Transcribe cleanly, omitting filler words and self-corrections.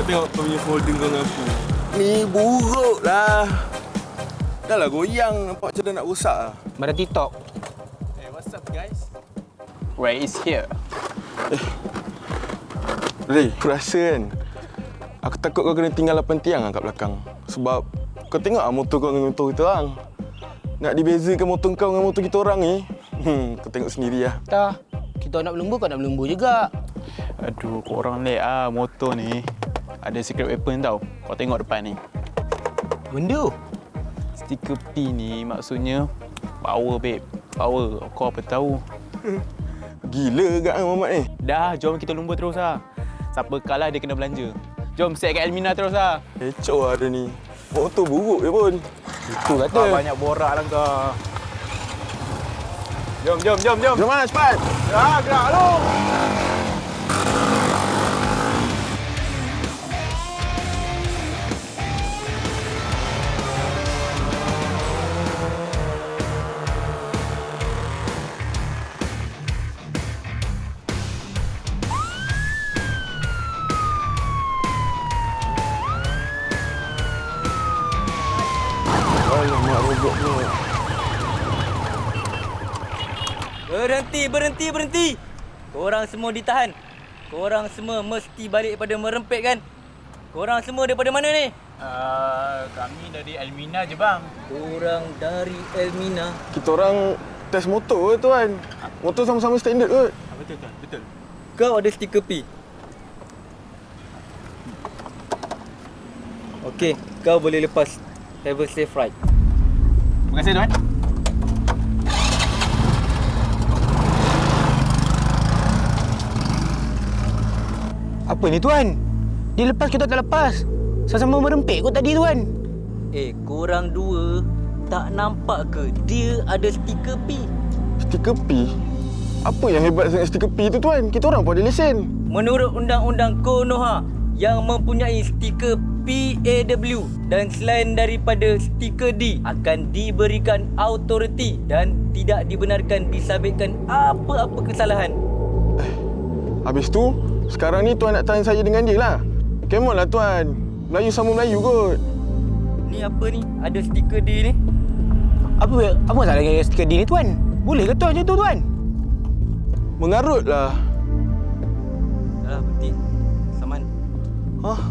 tengok kau punya folding kau dengan aku. Ni buruk lah. Dah lah goyang, nampak macam dah nak rosak lah. Mana TikTok? Hey, what's up guys? Ray is here. Ray, aku rasa kan, aku takut kau kena tinggal 8 tiang lah kat belakang. Sebab kau tengok lah motor kau dengan motor kita orang. Nak dibezakan motor kau dengan motor kita orang ni, kau tengok sendiri lah. Tak. Kita nak berlumba, kau nak berlumba juga. Aduh, korang lek ah motor ni. Ada secret weapon tau. Kau tengok depan ni. Benda? Stiker P ni maksudnya power, babe. Power. Kau apa tahu? Gila kat Muhammad ni. Dah, jom kita lumba terus lah. Siapa kalah dia kena belanja. Jom set kat Elmina terus lah. Kecoh lah dia ni. Motor buruk je pun. Itu kata. Kau banyak borak lah kau. Jom. Jom lah, cepat. Ya, gerak lu. Alamak, robot ni. Berhenti. Korang semua ditahan. Korang semua mesti balik pada merempit kan? Korang semua daripada mana ni? Kami dari Elmina je bang. Korang dari Elmina. Kita orang test motor ke tuan? Motor sama-sama standard kot. Betul tuan, betul. Kau ada stiker P. Okey, kau boleh lepas. Have a safe ride. Terima kasih tuan. Apa ni tuan? Dia lepas kita tak lepas. Sama-sama merempit kot tadi tuan. Korang dua tak nampak ke dia ada stiker P? Stiker P? Apa yang hebat dengan stiker P tu tuan? Kita orang pun ada lesen. Menurut Undang-Undang Konoha yang mempunyai stiker PAW dan selain daripada stiker D akan diberikan autoriti dan tidak dibenarkan disabitkan apa-apa kesalahan. Habis tu, sekarang ni tuan nak tahan saya dengan dia lah. Come on lah tuan. Melayu sama Melayu kot. Ni apa ni? Ada stiker D ni? Apa masalah dengan stiker D ni tuan? Boleh ke tuan macam tu tuan? Mengarut lah. Dah lah, berhenti. Saman. Hah?